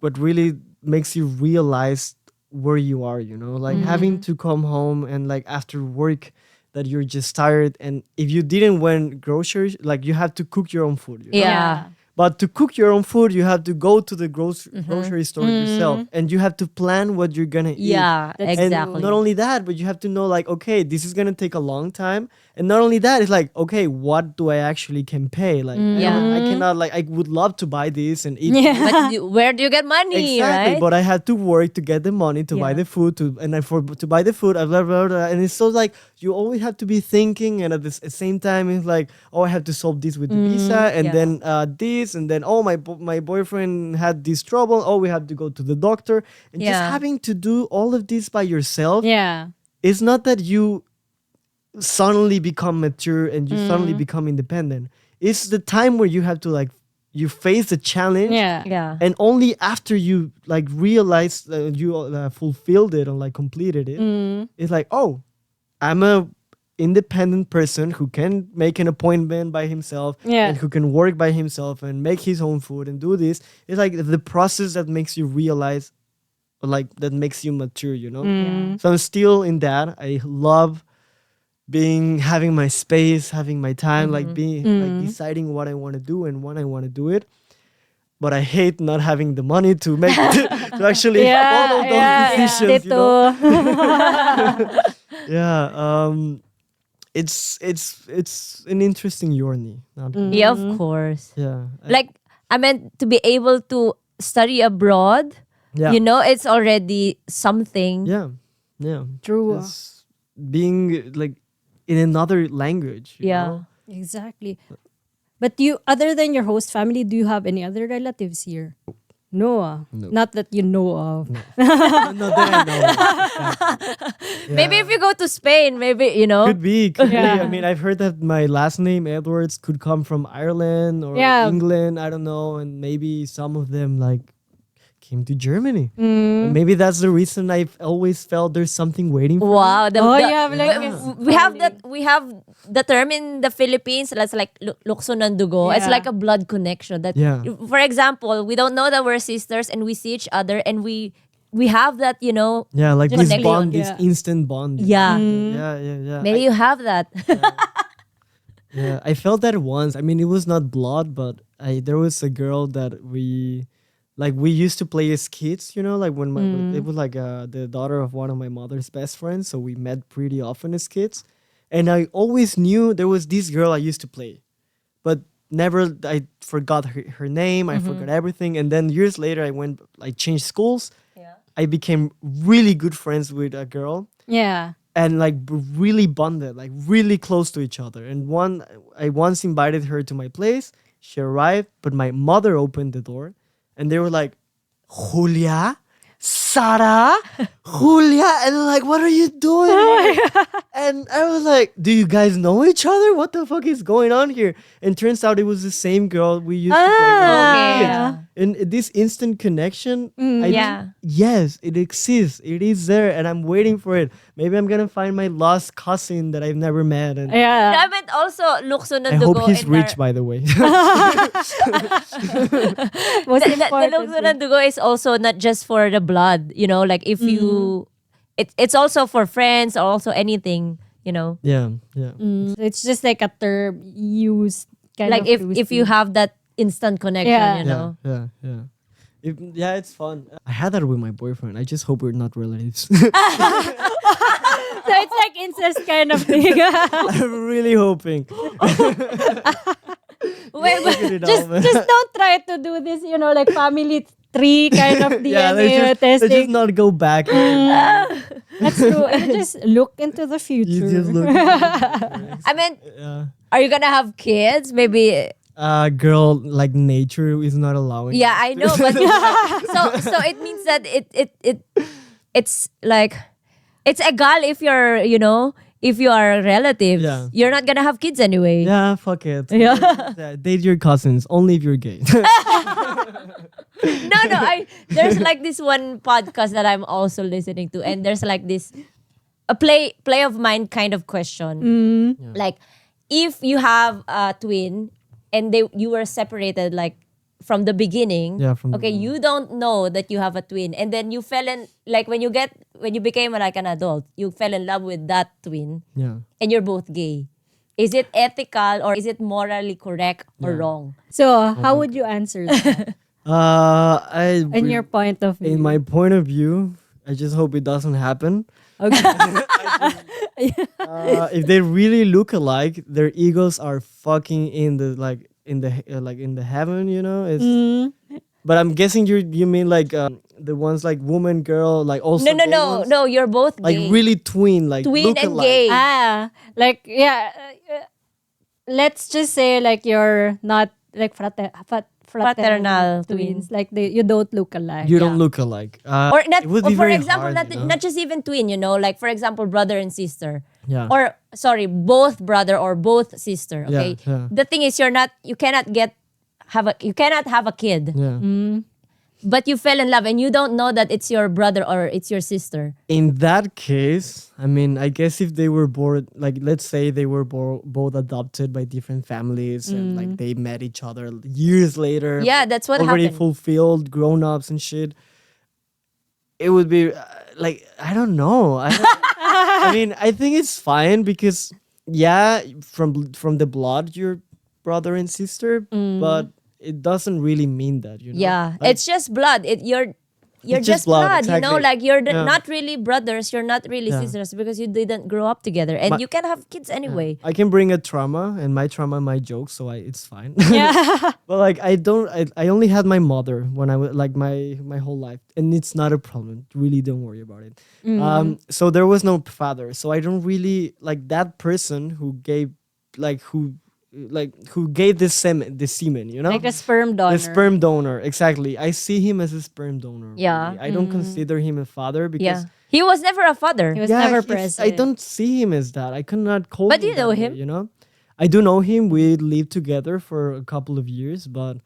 what really makes you realize where you are, you know, like having to come home and like after work that you're just tired, and if you didn't went groceries, like you have to cook your own food, you know? Yeah. But to cook your own food, you have to go to the grocery store yourself, and you have to plan what you're gonna eat. Yeah, That's exactly. And not only that, but you have to know like, okay, this is gonna take a long time. And not only that, it's like, okay, what do I actually can pay? Like, I cannot like, I would love to buy this and eat. Yeah. But where do you get money, Exactly, right? but I had to work to get the money to buy Yeah. the food to buy the food, blah, blah, blah, and it's so like you always have to be thinking, and at the same time it's like, oh, I have to solve this with the visa, and Yeah. then this, and then oh, my boyfriend had this trouble. Oh, we have to go to the doctor, and just Yeah. having to do all of this by yourself. Yeah. It's not that you suddenly become mature and you suddenly become independent. It's the time where you have to like you face the challenge. Yeah. Yeah. And only after you like realize that you fulfilled it and like completed it, it's like, oh, I'm a independent person who can make an appointment by himself Yeah. and who can work by himself and make his own food and do this. It's like the process that makes you realize, like that makes you mature, you know? Yeah. So I'm still in that. I love having my space, having my time, like being like deciding what I want to do and when I want to do it. But I hate not having the money to make to actually follow those decisions. You know? Yeah. It's an interesting journey. Yeah, of course. Yeah. Like, I meant to be able to study abroad. Yeah. You know, it's already something. Yeah. Yeah. True. It's being like in another language. you Yeah. know? Exactly. But other than your host family, do you have any other relatives here? No. Not that you know of. No, that I know. Maybe if you go to Spain, maybe, you know. Could be. Yeah. I mean, I've heard that my last name Edwards could come from Ireland or Yeah. England. I don't know, and maybe some of them like came to Germany. And maybe that's the reason I've always felt there's something waiting for me. Wow. You have like We have the term in the Philippines that's like lukso ng dugo. It's Yeah. like a blood connection. That, Yeah. for example, we don't know that we're sisters and we see each other and we have that, you know. Yeah, like Just this connect- bond, this yeah. instant bond. Yeah. Yeah. Maybe you have that. Yeah, I felt that once. I mean, it was not blood, but there was a girl that we used to play as kids, you know, like when it was like the daughter of one of my mother's best friends, so we met pretty often as kids. And I always knew there was this girl I used to play, but never, I forgot her name, I forgot everything. And then years later, I changed schools. Yeah. I became really good friends with a girl. yeah. And like really bonded, like really close to each other. And I once invited her to my place. She arrived, but my mother opened the door, and they were like, "Julia, Sarah, Julia," and they're like, "What are you doing here?" And I was like, "Do you guys know each other? What the fuck is going on here?" And turns out it was the same girl we used to play with. as Okay. kids. And this instant connection, yeah. yes, it exists. It is there, and I'm waiting for it. Maybe I'm gonna find my lost cousin that I've never met, and Yeah. I meant also lukso ng I dugo. hope he's in rich, our- by the way. Most the important lukso thing. ng dugo is also not just for the blood, you know, like if you, it's also for friends or also anything, you know. yeah. It's just like a term used kind Like of if you have that instant connection, Yeah. you know. Yeah. Yeah, it's fun. I had that with my boyfriend. I just hope we're not relatives. So it's like incest kind of thing. I'm really hoping. Wait, Figure it just out, man. just don't try to do this, you know, like family tree kind of DNA Yeah, let's just testing. not go back. That's true. And just look into the You future. just look. I mean, are you gonna have kids? Maybe. Girl, like nature is not allowing. Yeah, I know, but so it means that it's like it's egal if you're, you know, if you are relatives. Yeah. You're not gonna have kids anyway. Yeah, fuck it. Yeah. Yeah, date your cousins only if you're gay. No, there's like this one podcast that I'm also listening to, and there's like this a play of mind kind of question. Like if you have a twin and you were separated like from the beginning. Yeah, from the okay, you don't know that you have a twin, and then you fell in like when you became like an adult, you fell in love with that twin, Yeah. and you're both gay. Is it ethical or is it morally correct or wrong? So, how would you answer that? In your point of view. in my point of view, I just hope it doesn't happen. Okay. If they really look alike, their egos are fucking in the in the heaven, you know. It's but I'm guessing you mean like the ones like woman girl like also No, no, gay no, ones? no. You're both Like gay. really twin like Twin look and alike. gay. Like yeah, let's just say like you're not like fraternal Fraternal twins. Like you don't look alike. You don't look alike. Or not, it would or be for very example, hard, not you know? not just even twin. Like for example, brother and sister. Yeah. Or sorry, both brother or both sister. Okay. yeah. The thing is, you cannot have a kid, Yeah. but you fell in love and you don't know that it's your brother or it's your sister. In that case, I mean, I guess if they were born, like, let's say they were both adopted by different families and like they met each other years later. Yeah, that's what already happened. fulfilled, grown ups and shit. It would be like, I don't know. I mean, I think it's fine because, yeah, from the blood, you're brother and sister, but it doesn't really mean that, you know? Yeah, Like, it's just blood. You're It's just just blood, blood, exactly. like you're Yeah. not really brothers, you're not really Yeah. sisters because you didn't grow up together and My- you can have kids anyway. I can bring a trauma and my trauma, my jokes, so it's fine. Yeah. But like I only had my mother when I was like my whole life, and it's not a problem. Really, don't worry about it. So there was no father, so I don't really like that person who gave who gave the semen, you know, Like a sperm donor. the sperm donor. Exactly, I see him as a sperm donor. Yeah. really. I don't consider him a father because. Yeah. He was never a father. He was never I present. don't see him as that. I cannot call But him you know that way, him. you know? I do know him. We lived together for a couple of years, but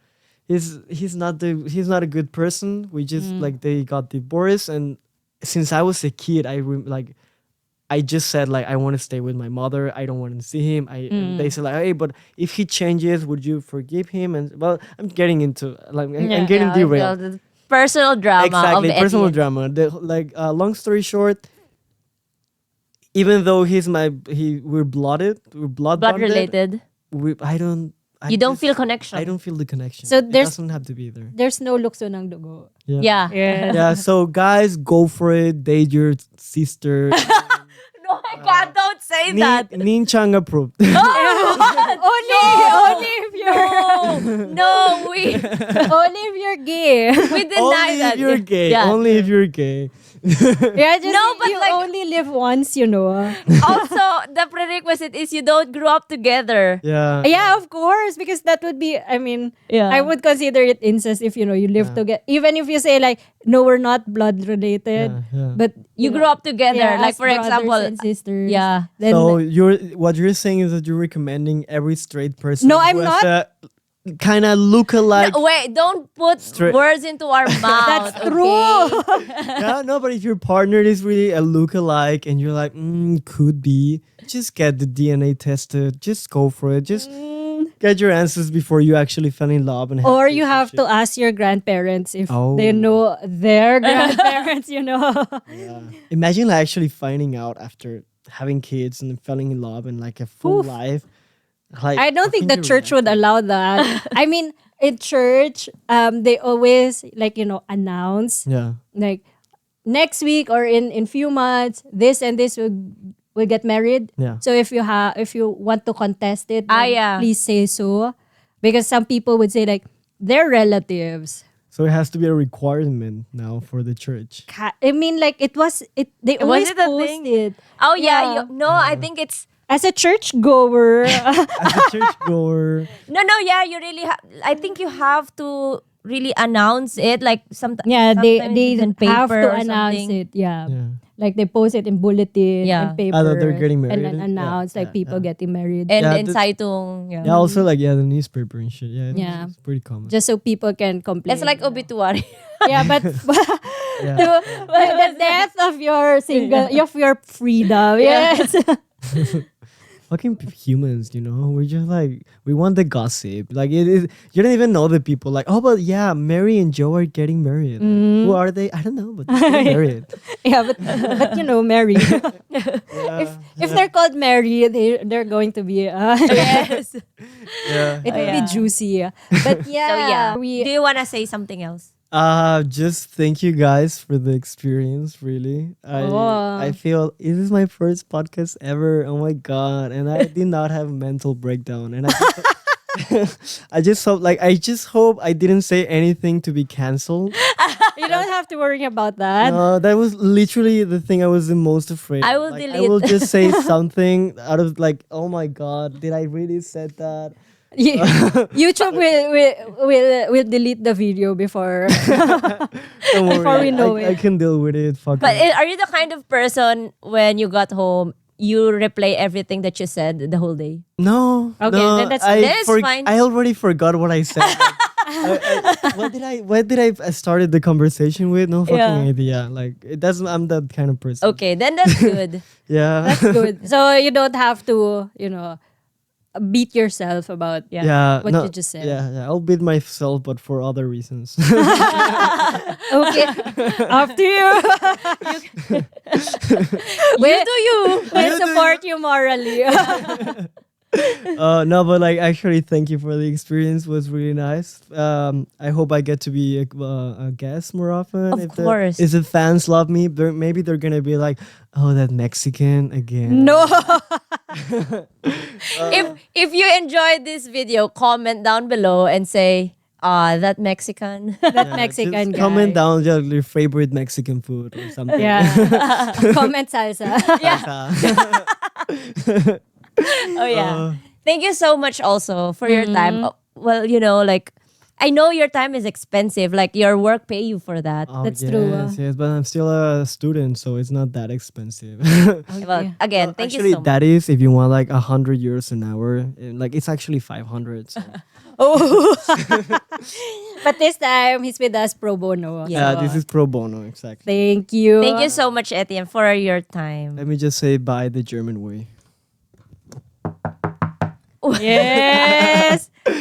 he's not a good person. We just like they got divorced, and since I was a kid, I just said like I want to stay with my mother. I don't want to see him. And they said like, hey, but if he changes, would you forgive him? And well, I'm getting into like I'm getting Yeah, derailed. the personal drama Exactly, of personal Etienne. drama. Long story short, even though we're blood Blood bonded, related. I You don't just- feel connection. I don't feel the connection. So It there's- doesn't have to be there. There's no lukso ng dugo. Yeah. Yeah. So guys, go for it. Date your sister. No, my God, don't say that. Nin Chang approved. Only if you're No, we only if you're gay. we deny Only that. if you're gay. Yeah. Only if you're gay. Yeah, just No, but you like- only live once, you know. Also, the prerequisite is you don't grow up together. Yeah. Yeah, of course, because that would be. I mean, Yeah. I would consider it incest if you live Yeah. together. Even if you say like, no, we're not blood related, Yeah. but You grew up together. yeah, Like as for brothers example, and sisters. yeah. Then So what you're saying is that you're recommending every straight person. No, I'm who has a kind of look-alike. No, wait, don't put words into our mouth. That's okay? true. Yeah, no, but if your partner is really a look-alike and you're like, could be, just get the DNA tested. Just go for it. Just get your answers before you actually fell in love. And Or kids you and have shit. to ask your grandparents if Oh. they know their grandparents, Yeah. Imagine like actually finding out after having kids and falling in love and like a full Oof. life. Like, I don't how think can the you church would react? allow that. I mean, in church, they always announce Yeah. like next week or in few months, this and this will get married. Yeah. So if you want to contest it, then yeah. please say so, because some people would say like they're relatives. So it has to be a requirement now for the church. I mean, like they always it a post thing? it. Oh yeah, Yeah. no, I think it's As a church goer, As a church goer. no, yeah. You really, I think you have to really announce it, like sometimes. yeah, they in have paper to or announce something. it. Yeah. Yeah. Like they post it in bulletin Yeah. and paper. that they're getting married. And then announce Yeah, like people yeah. getting married. And Yeah, in the- Zeitung. Yeah. Yeah, also like the newspaper and shit. Yeah, Yeah. it's pretty common. just so people can complain. It's like obituary. yeah, but Yeah. the death of your of your freedom. Yes. fucking humans, you know. We're just like we want the gossip. Like it is. You don't even know the people. Like, oh, but yeah, Mary and Joe are getting married. Like, who are they? I don't know, but they're getting married. Yeah, but you know, Mary. If they're called Mary, they're going to be Yes. Yeah. it will be juicy. But yeah, So yeah. we Do you wanna say something else? Just thank you guys for the experience. Really, I feel it is my first podcast ever. Oh my god! And I did not have a mental breakdown. And I just hope I didn't say anything to be cancelled. you don't have to worry about that. No, that was literally the thing I was the most afraid. I of. will Like, I delete. will just say something out of like, oh my god, did I really said that? YouTube will delete the video before. Don't worry, Before we know I it. can deal with it. Fuck But it. are you the kind of person when you got home you replay everything that you said the whole day? No. Okay, no, then that's- that's fine. I already forgot what I said. What did I started the conversation with? No fucking Yeah. idea. Like it doesn't. I'm that kind of person. Okay, then that's good. Yeah. That's good. So you don't have to, beat yourself about Yeah. what no, you just said. Yeah. I'll beat myself, but for other reasons. Okay, after you. You do you. We'll support you morally. No, but like actually, thank you for the experience. It was really nice. I hope I get to be a guest more often. Of course. If the fans love me, maybe they're gonna be like, oh, that Mexican again. No. If you enjoyed this video, comment down below and say, that Mexican. That Mexican Just guy. comment down your favorite Mexican food or something. Yeah. Comment salsa. Oh yeah. Thank you so much also for your time. Well, like I know your time is expensive. Like your work pay you for that. Oh, That's yes, true. Yes, but I'm still a student, so it's not that expensive. Well, again, thank Actually, you so much. that is if you want like 100 euros an hour. Like it's actually 500. So. Oh. But this time, he's with us pro bono. Yeah. Yeah, this is pro bono, exactly. Thank you. Thank you so much, Etienne, for your time. Let me just say bye the German way. Yes.